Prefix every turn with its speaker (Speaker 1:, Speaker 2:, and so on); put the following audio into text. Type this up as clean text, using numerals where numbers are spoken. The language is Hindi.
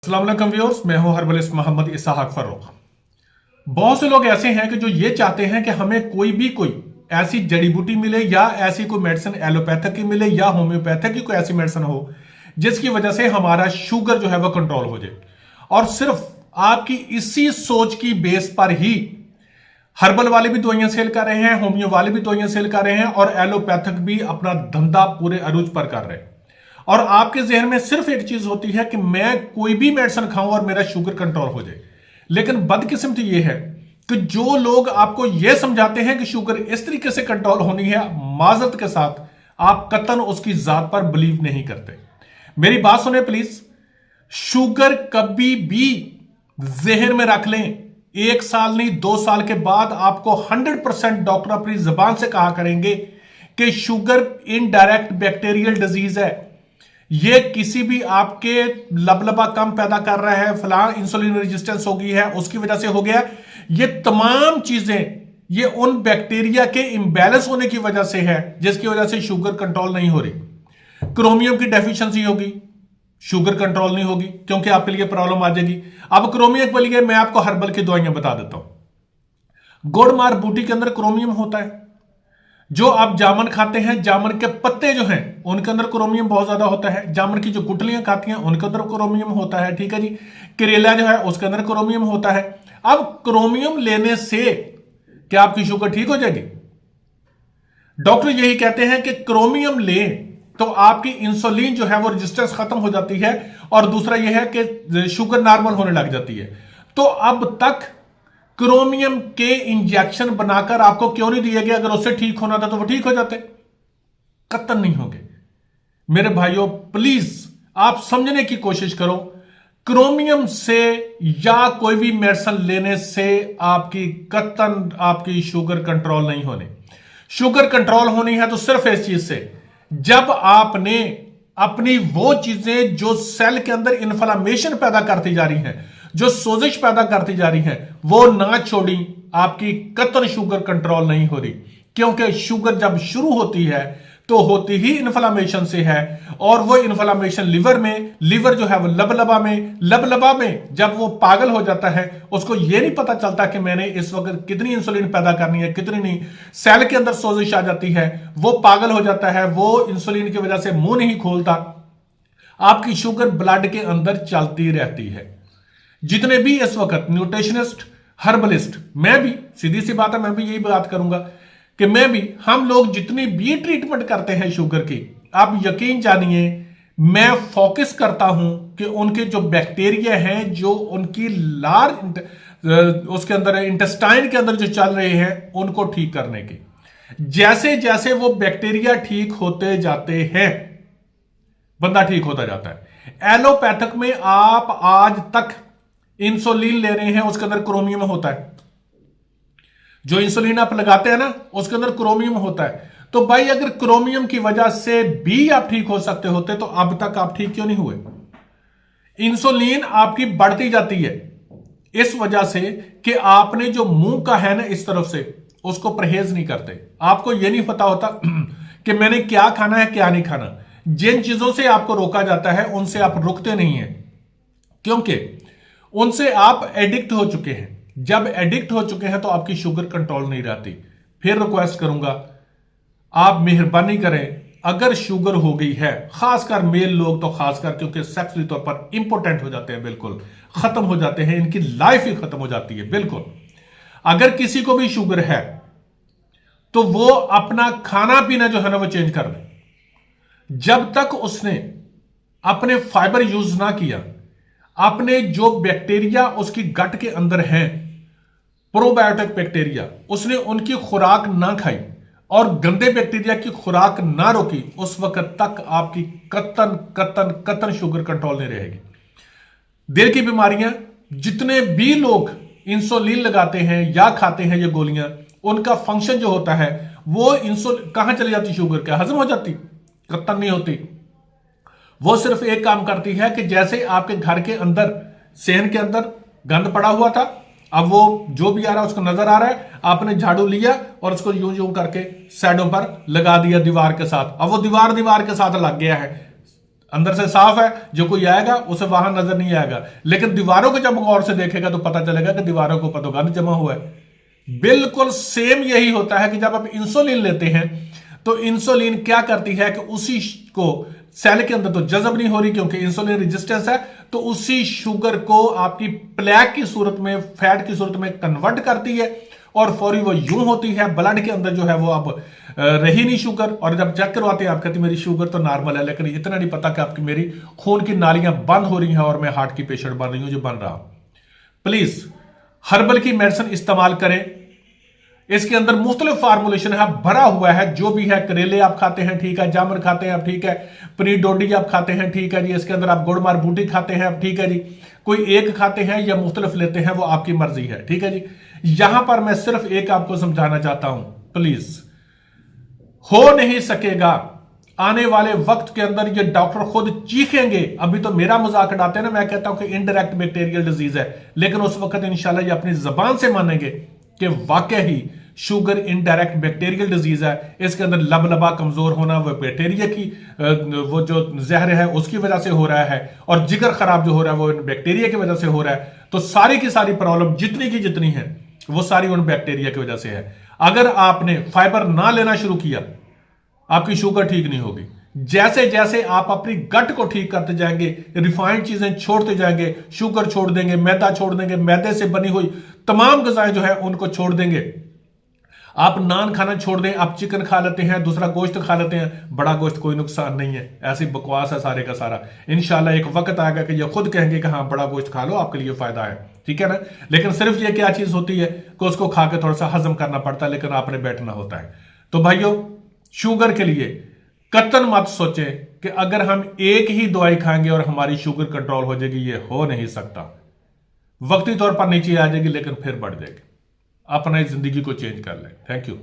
Speaker 1: अस्सलाम वालेकुम व्यूअर्स, मैं हूं हर्बलिस्ट मोहम्मद इसहाक फर्रुख। बहुत से लोग ऐसे हैं कि जो ये चाहते हैं कि हमें कोई ऐसी जड़ी बूटी मिले या ऐसी कोई मेडिसिन एलोपैथिक की मिले या होम्योपैथिक की कोई ऐसी मेडिसिन हो जिसकी वजह से हमारा शुगर जो है वह कंट्रोल हो जाए। और सिर्फ आपकी इसी सोच की बेस पर ही हर्बल वाले भी दवाइयां सेल कर रहे हैं, होम्यो वाले भी दवाइयां सेल कर रहे हैं और एलोपैथिक भी अपना धंधा पूरे अरूज पर कर रहे हैं। और आपके जहन में सिर्फ एक चीज होती है कि मैं कोई भी मेडिसिन खाऊं और मेरा शुगर कंट्रोल हो जाए। लेकिन बदकिस्मती यह है कि जो लोग आपको यह समझाते हैं कि शुगर इस तरीके से कंट्रोल होनी है, माजरत के साथ आप कतन उसकी जात पर बिलीव नहीं करते। मेरी बात सुने प्लीज। शुगर कभी भी जहन में रख लें, 1 साल नहीं 2 साल के बाद आपको 100% डॉक्टर अपनी जबान से कहा करेंगे कि शुगर इनडायरेक्ट बैक्टीरियल डिजीज है। ये किसी भी आपके लबलबा कम पैदा कर रहा है, फलां इंसुलिन रेजिस्टेंस हो गई है, उसकी वजह से हो गया। ये तमाम चीजें ये उन बैक्टीरिया के इम्बैलेंस होने की वजह से है जिसकी वजह से शुगर कंट्रोल नहीं हो रही। क्रोमियम की डेफिशिएंसी होगी, शुगर कंट्रोल नहीं होगी क्योंकि आपके लिए प्रॉब्लम आ जाएगी। अब क्रोमियम के लिए मैं आपको हर्बल की दवाइयां बता देता हूं। गुड़मार बूटी के अंदर क्रोमियम होता है। जो आप जामुन खाते हैं, जामुन के पत्ते जो हैं उनके अंदर क्रोमियम बहुत ज्यादा होता है। जामुन की जो गुठलियां खाती हैं उनके अंदर क्रोमियम होता है, ठीक है जी। करेला जो है उसके अंदर क्रोमियम होता है। अब क्रोमियम लेने से क्या आपकी शुगर ठीक हो जाएगी? डॉक्टर यही कहते हैं कि क्रोमियम लें तो आपकी इंसुलिन जो है वो रेजिस्टेंस खत्म हो जाती है और दूसरा यह है कि शुगर नॉर्मल होने लग जाती है। तो अब तक क्रोमियम के इंजेक्शन बनाकर आपको क्यों नहीं दिए गए? अगर उससे ठीक होना था तो वो ठीक हो जाते, कतई नहीं होंगे। मेरे भाइयों प्लीज आप समझने की कोशिश करो, क्रोमियम से या कोई भी मेडिसिन लेने से आपकी कतई आपकी शुगर कंट्रोल नहीं होनी। शुगर कंट्रोल होनी है तो सिर्फ इस चीज से, जब आपने अपनी वो चीजें जो सेल के अंदर इन्फ्लामेशन पैदा करती जा रही हैं, जो सोजिश पैदा करती जा रही है, वो ना छोड़ी, आपकी कतई शुगर कंट्रोल नहीं हो रही। क्योंकि शुगर जब शुरू होती है तो होती ही इन्फ्लामेशन से है और वो इन्फ्लामेशन लिवर में, लिवर जो है वो लबलबा में, लबलबा में जब वो पागल हो जाता है उसको ये नहीं पता चलता कि मैंने इस वक्त कितनी इंसुलिन पैदा करनी है, कितनी नहीं। सेल के अंदर सोजिश आ जाती है, वो पागल हो जाता है, वो इंसुलिन की वजह से मुंह नहीं खोलता, आपकी शुगर ब्लड के अंदर चलती रहती है। जितने भी इस वक्त न्यूट्रिशनिस्ट, हर्बलिस्ट, मैं भी सीधी सी बात है, मैं भी यही बात करूंगा कि मैं भी, हम लोग जितनी भी ट्रीटमेंट करते हैं शुगर की, आप यकीन जानिए मैं फोकस करता हूं कि उनके जो बैक्टीरिया हैं, जो उनकी लार्ज उसके अंदर इंटेस्टाइन के अंदर जो चल रहे हैं, उनको ठीक करने की। जैसे जैसे वो बैक्टीरिया ठीक होते जाते हैं बंदा ठीक होता जाता है। एलोपैथिक में आप आज तक इंसुलिन ले रहे हैं, उसके अंदर क्रोमियम होता है। जो इंसुलिन आप लगाते हैं ना उसके अंदर क्रोमियम होता है। तो भाई अगर क्रोमियम की वजह से भी आप ठीक हो सकते होते तो अब तक आप ठीक क्यों नहीं हुए? इंसुलिन आपकी बढ़ती जाती है इस वजह से कि आपने जो मुंह का है ना इस तरफ से उसको परहेज नहीं करते। आपको यह नहीं पता होता कि मैंने क्या खाना है क्या नहीं खाना। जिन चीजों से आपको रोका जाता है उनसे आप रुकते नहीं हैं क्योंकि उनसे आप एडिक्ट हो चुके हैं। जब एडिक्ट हो चुके हैं तो आपकी शुगर कंट्रोल नहीं रहती। फिर रिक्वेस्ट करूंगा आप मेहरबानी करें, अगर शुगर हो गई है, खासकर मेल लोग तो खासकर, क्योंकि सेक्सुअली तौर पर इंपोर्टेंट हो जाते हैं, बिल्कुल खत्म हो जाते हैं, इनकी लाइफ ही खत्म हो जाती है बिल्कुल। अगर किसी को भी शुगर है तो वो अपना खाना पीना जो है ना वो चेंज कर ले। जब तक उसने अपने फाइबर यूज ना किया, अपने जो बैक्टीरिया उसकी गट के अंदर हैं, प्रोबायोटिक बैक्टीरिया, उसने उनकी खुराक ना खाई और गंदे बैक्टीरिया की खुराक ना रोकी, उस वक्त तक आपकी कतन कतन कतन शुगर कंट्रोल नहीं रहेगी। दिल की बीमारियां, जितने भी लोग इंसुलिन लगाते हैं या खाते हैं ये गोलियां, उनका फंक्शन जो होता है वो इंसुलिन कहां चली जाती, शुगर क्या हजम हो जाती? कतन नहीं होती। वो सिर्फ एक काम करती है कि जैसे आपके घर के अंदर सेहन के अंदर गंद पड़ा हुआ था, अब वो जो भी आ रहा है उसको नजर आ रहा है, आपने झाड़ू लिया और उसको यूं यूं करके साइडों पर लगा दिया दीवार के साथ। अब वो दीवार के साथ लग गया है, अंदर से साफ है, जो कोई आएगा उसे वहां नजर नहीं आएगा, लेकिन दीवारों को जब गौर से देखेगा तो पता चलेगा कि दीवारों के ऊपर तो गंद जमा हुआ है। बिल्कुल सेम यही होता है कि जब आप इंसुलिन लेते हैं तो इंसुलिन क्या करती है कि उसी को सेल के अंदर तो जज्ब नहीं हो रही क्योंकि इंसुलिन रेजिस्टेंस है, तो उसी शुगर को आपकी प्लेक की सूरत में, फैट की सूरत में कन्वर्ट करती है और फौरी वो यूं होती है, ब्लड के अंदर जो है वो अब रही नहीं शुगर। और जब चेक करवाते हैं आप कहते हैं मेरी शुगर तो नॉर्मल है, लेकिन इतना नहीं पता कि आपकी मेरी खून की नालियां बंद हो रही हैं और मैं हार्ट की पेशेंट बन रही हूं जो बन रहा। प्लीज हर्बल की मेडिसिन इस्तेमाल करें, इसके अंदर मुख्तलिफ फार्मूलेशन है, भरा हुआ है। जो भी है, करेले आप खाते हैं ठीक है, जामुन खाते हैं आप ठीक है, पनीर डोडी आप खाते हैं ठीक है जी, इसके अंदर आप गुड़ मार बूटी खाते हैं आप ठीक है जी, कोई एक खाते हैं या मुख्तलिफ लेते हैं वो आपकी मर्जी है, ठीक है जी। यहां पर मैं सिर्फ एक आपको समझाना चाहता हूं, प्लीज हो नहीं सकेगा। आने वाले वक्त के अंदर ये डॉक्टर खुद चीखेंगे। अभी तो मेरा मजाक उड़ाते हैं ना, मैं कहता हूं कि इनडायरेक्ट बैक्टीरियल डिजीज है, लेकिन उस वक्त इंशाल्लाह ये अपनी जबान से मानेंगे कि वाकई ही शुगर इनडायरेक्ट बैक्टीरियल डिजीज है। इसके अंदर लबलबा कमजोर होना वो बैक्टीरिया की वो जो जहर है उसकी वजह से हो रहा है, और जिगर खराब जो हो रहा है वो बैक्टीरिया की वजह से हो रहा है। तो सारी की सारी प्रॉब्लम जितनी की जितनी है वो सारी उन बैक्टीरिया की वजह से है। अगर आपने फाइबर ना लेना शुरू किया आपकी शुगर ठीक नहीं होगी। जैसे जैसे आप अपनी गट को ठीक करते जाएंगे, रिफाइंड चीजें छोड़ते जाएंगे, शुगर छोड़ देंगे, मैदा छोड़ देंगे, मैदे से बनी हुई तमाम ग़िज़ाएं जो है उनको छोड़ देंगे, आप नान खाना छोड़ दें, आप चिकन खा लेते हैं, दूसरा गोश्त खा लेते हैं, बड़ा गोश्त कोई नुकसान नहीं है, ऐसी बकवास है सारे का सारा। इंशाल्लाह एक वक्त आएगा कि ये खुद कहेंगे कि हाँ बड़ा गोश्त खा लो आपके लिए फायदा है, ठीक है ना। लेकिन सिर्फ ये क्या चीज होती है कि उसको खा के थोड़ा सा हजम करना पड़ता है, लेकिन आपने बैठना होता है। तो भाइयों, शुगर के लिए कतन मत सोचें कि अगर हम एक ही दवाई खाएंगे और हमारी शुगर कंट्रोल हो जाएगी, ये हो नहीं सकता। वक्ती तौर पर नीचे आ जाएगी लेकिन फिर बढ़ जाएगी। अपना जिंदगी को चेंज कर लें। Thank you.